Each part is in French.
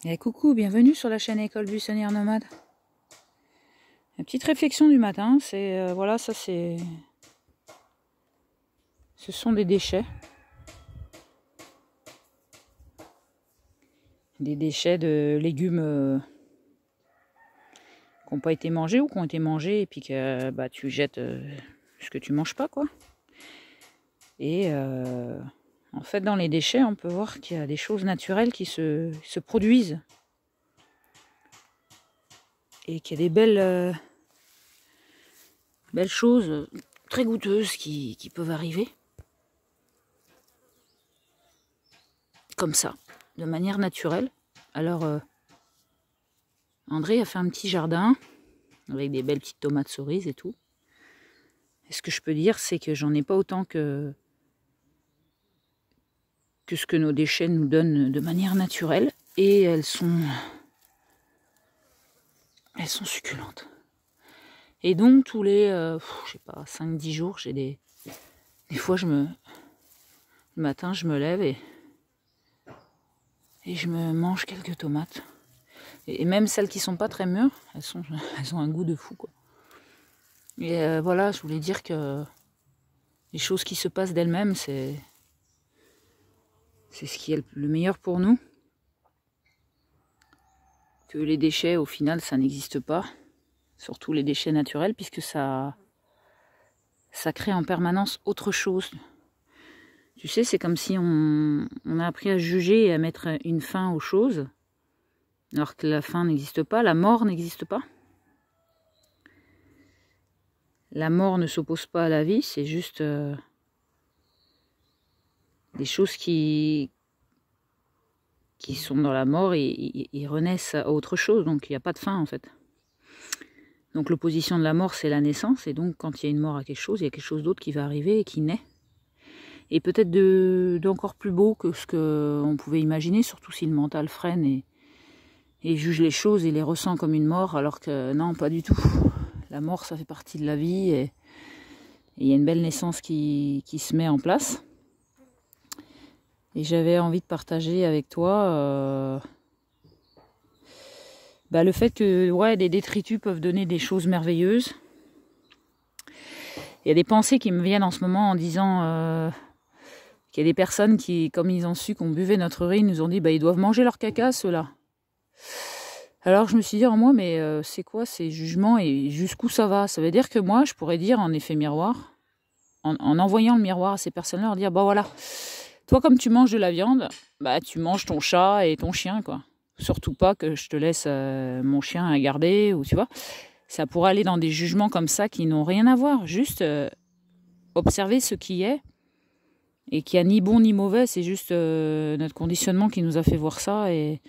Et coucou, bienvenue sur la chaîne École Buissonnière Nomade. La petite réflexion du matin, c'est voilà, ça c'est... Ce sont des déchets. Des déchets de légumes qui n'ont pas été mangés ou qui ont été mangés et puis que tu jettes ce que tu manges pas, quoi. Et en fait, dans les déchets, on peut voir qu'il y a des choses naturelles qui se produisent. Et qu'il y a des belles choses très goûteuses qui peuvent arriver. Comme ça, de manière naturelle. Alors, André a fait un petit jardin avec des belles petites tomates cerises et tout. Et ce que je peux dire, c'est que j'en ai pas autant que ce que nos déchets nous donnent de manière naturelle. Et elles sont succulentes. Et donc, tous les, je sais pas, 5-10 jours, j'ai des fois, le matin, je me lève et je me mange quelques tomates. Et même celles qui sont pas très mûres, elles ont un goût de fou, quoi. Et voilà, je voulais dire que les choses qui se passent d'elles-mêmes, c'est ce qui est le meilleur pour nous. Que les déchets, au final, ça n'existe pas. Surtout les déchets naturels, puisque ça crée en permanence autre chose. Tu sais, c'est comme si on a appris à juger et à mettre une fin aux choses, alors que la fin n'existe pas, la mort n'existe pas. La mort ne s'oppose pas à la vie, c'est juste des choses qui sont dans la mort et renaissent à autre chose, donc il n'y a pas de fin en fait. Donc l'opposition de la mort, c'est la naissance, et donc quand il y a une mort à quelque chose, il y a quelque chose d'autre qui va arriver et qui naît. Et peut-être d'encore plus beau que ce qu'on pouvait imaginer, surtout si le mental freine et juge les choses et les ressent comme une mort, alors que non, pas du tout. La mort, ça fait partie de la vie, et il y a une belle naissance qui se met en place. Et j'avais envie de partager avec toi le fait que des détritus peuvent donner des choses merveilleuses. Il y a des pensées qui me viennent en ce moment en disant qu'il y a des personnes qui, comme ils ont su qu'on buvait notre urine, nous ont dit ils doivent manger leur caca, ceux-là. Alors je me suis dit en moi, mais c'est quoi ces jugements et jusqu'où ça va? Ça veut dire que moi, je pourrais dire en effet miroir, en envoyant le miroir à ces personnes-là, leur dire voilà, toi comme tu manges de la viande, tu manges ton chat et ton chien, quoi. Surtout pas que je te laisse mon chien à garder, ou tu vois. Ça pourrait aller dans des jugements comme ça qui n'ont rien à voir. Juste observer ce qui est et qui a ni bon ni mauvais. C'est juste notre conditionnement qui nous a fait voir ça. Et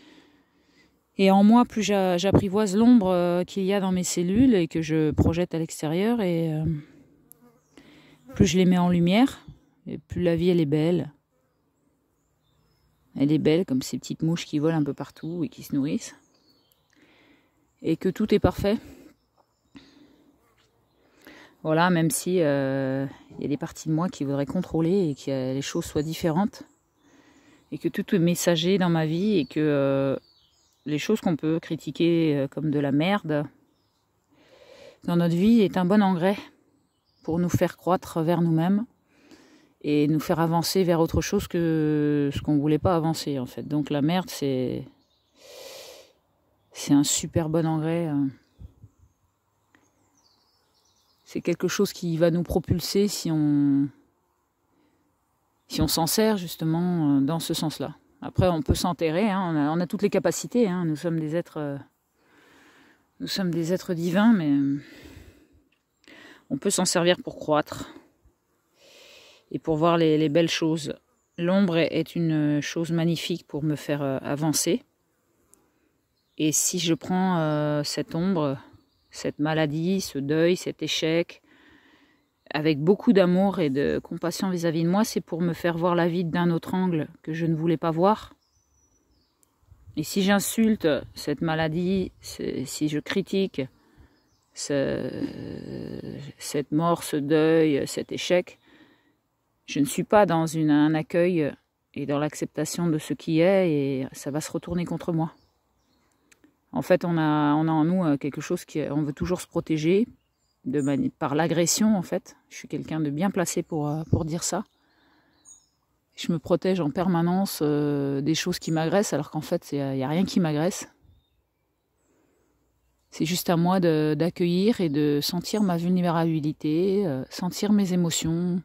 en moi, plus j'apprivoise l'ombre qu'il y a dans mes cellules et que je projette à l'extérieur, et plus je les mets en lumière, et plus la vie, elle est belle. Elle est belle comme ces petites mouches qui volent un peu partout et qui se nourrissent. Et que tout est parfait. Voilà, même si y a des parties de moi qui voudraient contrôler et que les choses soient différentes. Et que tout est messager dans ma vie, et que les choses qu'on peut critiquer comme de la merde dans notre vie est un bon engrais pour nous faire croître vers nous-mêmes et nous faire avancer vers autre chose que ce qu'on voulait pas avancer, en fait. Donc la merde, c'est un super bon engrais. C'est quelque chose qui va nous propulser si on s'en sert justement dans ce sens-là. Après, on peut s'enterrer, hein, on a toutes les capacités, hein, nous sommes des êtres divins, mais on peut s'en servir pour croître et pour voir les belles choses. L'ombre est une chose magnifique pour me faire avancer. Et si je prends cette ombre, cette maladie, ce deuil, cet échec, avec beaucoup d'amour et de compassion vis-à-vis de moi, c'est pour me faire voir la vie d'un autre angle que je ne voulais pas voir. Et si j'insulte cette maladie, si je critique cette mort, ce deuil, cet échec, je ne suis pas dans un accueil et dans l'acceptation de ce qui est, et ça va se retourner contre moi. En fait, on a en nous quelque chose on veut toujours se protéger par l'agression, en fait. Je suis quelqu'un de bien placé pour dire ça. Je me protège en permanence des choses qui m'agressent, alors qu'en fait, il n'y a rien qui m'agresse. C'est juste à moi d'accueillir et de sentir ma vulnérabilité, sentir mes émotions.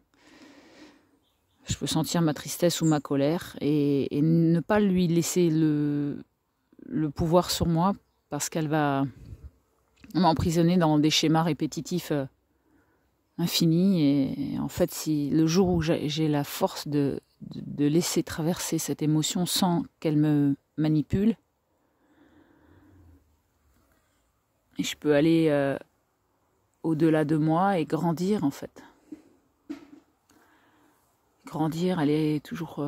Je peux sentir ma tristesse ou ma colère et ne pas lui laisser le pouvoir sur moi parce qu'elle va m'emprisonner dans des schémas répétitifs infinis. Et en fait, si le jour où j'ai la force de laisser traverser cette émotion sans qu'elle me manipule, et je peux aller au-delà de moi et grandir, en fait. Grandir, aller toujours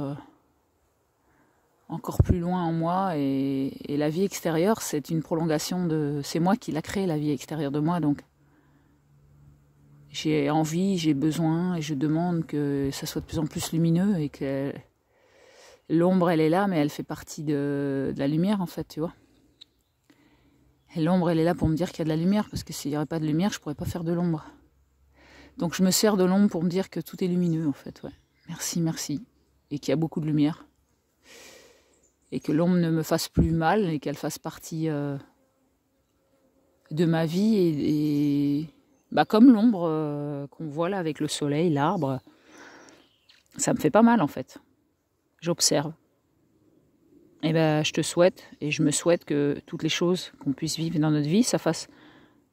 encore plus loin en moi. Et la vie extérieure, c'est une prolongation de... C'est moi qui l'a créée, la vie extérieure de moi. Donc, j'ai envie, j'ai besoin, et je demande que ça soit de plus en plus lumineux et que l'ombre, elle est là, mais elle fait partie de la lumière, en fait, tu vois. Et l'ombre, elle est là pour me dire qu'il y a de la lumière, parce que s'il n'y aurait pas de lumière, je ne pourrais pas faire de l'ombre. Donc je me sers de l'ombre pour me dire que tout est lumineux, en fait, ouais. Merci, merci. Et qu'il y a beaucoup de lumière. Et que l'ombre ne me fasse plus mal, et qu'elle fasse partie de ma vie. Et comme l'ombre qu'on voit là avec le soleil, l'arbre, ça me fait pas mal, en fait. J'observe. Et je te souhaite, et je me souhaite que toutes les choses qu'on puisse vivre dans notre vie, ça fasse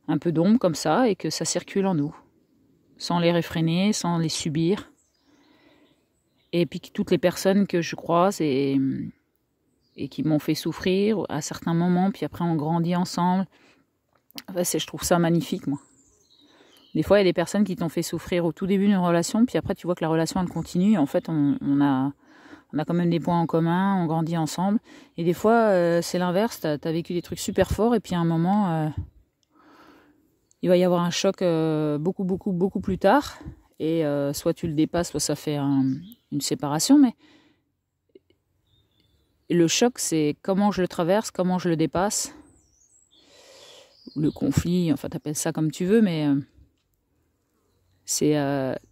un peu d'ombre comme ça, et que ça circule en nous, sans les réfréner, sans les subir. Et puis que toutes les personnes que je croise et qui m'ont fait souffrir à certains moments, puis après on grandit ensemble, je trouve ça magnifique, moi. Des fois, il y a des personnes qui t'ont fait souffrir au tout début d'une relation, puis après tu vois que la relation, elle continue, et en fait, on a quand même des points en commun, on grandit ensemble. Et des fois, c'est l'inverse, t'as vécu des trucs super forts, et puis à un moment, il va y avoir un choc beaucoup, beaucoup, beaucoup plus tard. Et soit tu le dépasses, soit ça fait une séparation. Mais le choc, c'est comment je le traverse, comment je le dépasse. Le conflit, enfin t'appelles ça comme tu veux, mais c'est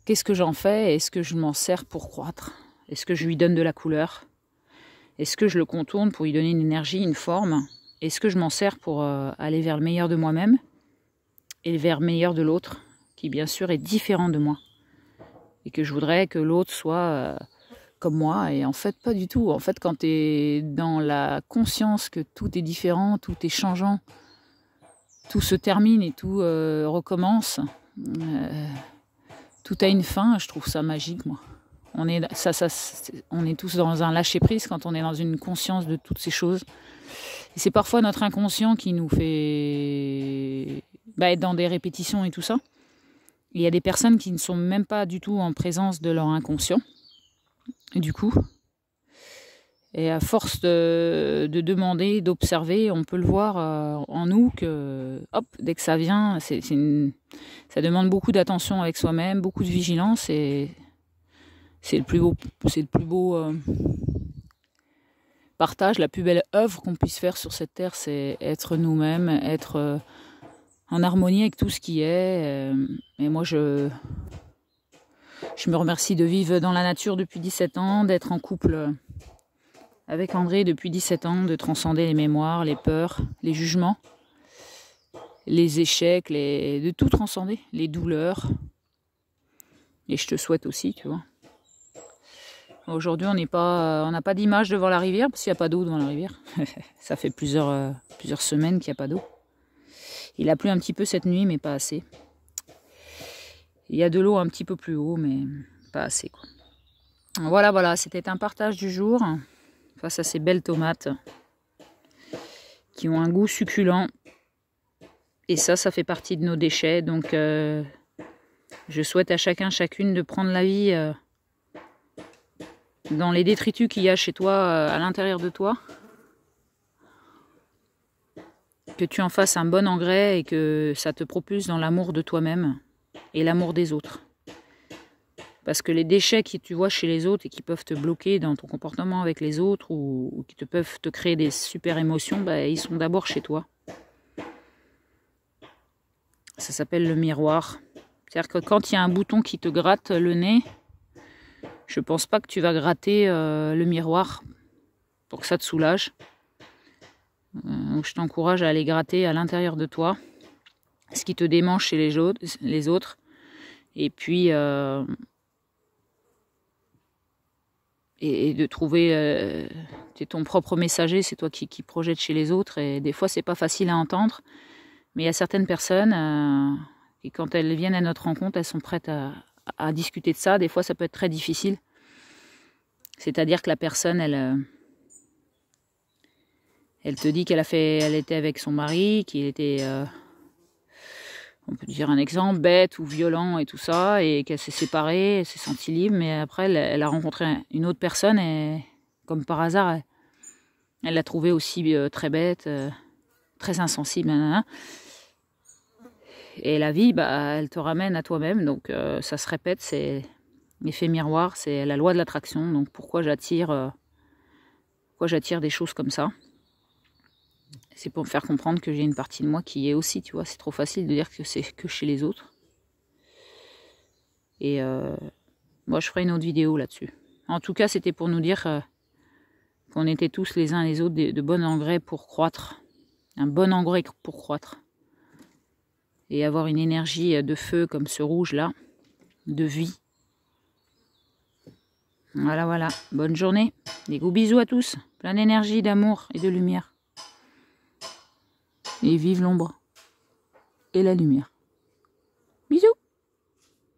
qu'est-ce que j'en fais? Est-ce que je m'en sers pour croître? Est-ce que je lui donne de la couleur? Est-ce que je le contourne pour lui donner une énergie, une forme? Est-ce que je m'en sers pour aller vers le meilleur de moi-même et vers le meilleur de l'autre, qui bien sûr est différent de moi? Et que je voudrais que l'autre soit comme moi. Et en fait, pas du tout. En fait, quand tu es dans la conscience que tout est différent, tout est changeant, tout se termine et tout recommence, tout a une fin, je trouve ça magique, moi. On est tous dans un lâcher-prise quand on est dans une conscience de toutes ces choses. Et c'est parfois notre inconscient qui nous fait être dans des répétitions et tout ça. Il y a des personnes qui ne sont même pas du tout en présence de leur inconscient. Et du coup, et à force de demander, d'observer, on peut le voir en nous que, hop, dès que ça vient, ça demande beaucoup d'attention avec soi-même, beaucoup de vigilance, et c'est le plus beau partage, la plus belle œuvre qu'on puisse faire sur cette terre, c'est être nous-mêmes, être en harmonie avec tout ce qui est. Et moi, je me remercie de vivre dans la nature depuis 17 ans, d'être en couple avec André depuis 17 ans, de transcender les mémoires, les peurs, les jugements, les échecs, de tout transcender, les douleurs. Et je te souhaite aussi, tu vois. Aujourd'hui, on n'a pas d'image devant la rivière, parce qu'il n'y a pas d'eau devant la rivière. Ça fait plusieurs semaines qu'il n'y a pas d'eau. Il a plu un petit peu cette nuit, mais pas assez. Il y a de l'eau un petit peu plus haut, mais pas assez, quoi. Voilà, c'était un partage du jour face à ces belles tomates qui ont un goût succulent. Et ça fait partie de nos déchets. Donc, je souhaite à chacune de prendre la vie dans les détritus qu'il y a chez toi, à l'intérieur de toi. Que tu en fasses un bon engrais et que ça te propulse dans l'amour de toi-même et l'amour des autres. Parce que les déchets que tu vois chez les autres et qui peuvent te bloquer dans ton comportement avec les autres ou qui peuvent te créer des super émotions, ils sont d'abord chez toi. Ça s'appelle le miroir. C'est-à-dire que quand il y a un bouton qui te gratte le nez, je pense pas que tu vas gratter le miroir pour que ça te soulage. Donc je t'encourage à aller gratter à l'intérieur de toi ce qui te démange chez les autres. Et puis et de trouver t'es ton propre messager, c'est toi qui projette chez les autres. Et des fois c'est pas facile à entendre, mais il y a certaines personnes qui quand elles viennent à notre rencontre, elles sont prêtes à discuter de ça. Des fois ça peut être très difficile. C'est-à-dire que la personne, elle te dit elle était avec son mari, qu'il était, on peut dire un exemple, bête ou violent et tout ça, et qu'elle s'est séparée, elle s'est sentie libre, mais après elle a rencontré une autre personne et comme par hasard, elle l'a trouvée aussi très bête, très insensible, nanana. Et la vie, elle te ramène à toi-même, donc ça se répète, c'est l'effet miroir, c'est la loi de l'attraction. Donc pourquoi j'attire des choses comme ça? C'est pour me faire comprendre que j'ai une partie de moi qui est aussi, tu vois. C'est trop facile de dire que c'est que chez les autres. Et moi, je ferai une autre vidéo là-dessus. En tout cas, c'était pour nous dire qu'on était tous les uns les autres de bons engrais pour croître. Un bon engrais pour croître. Et avoir une énergie de feu comme ce rouge-là, de vie. Voilà, voilà. Bonne journée. Des gros bisous à tous. Plein d'énergie, d'amour et de lumière. Et vive l'ombre et la lumière. Bisous.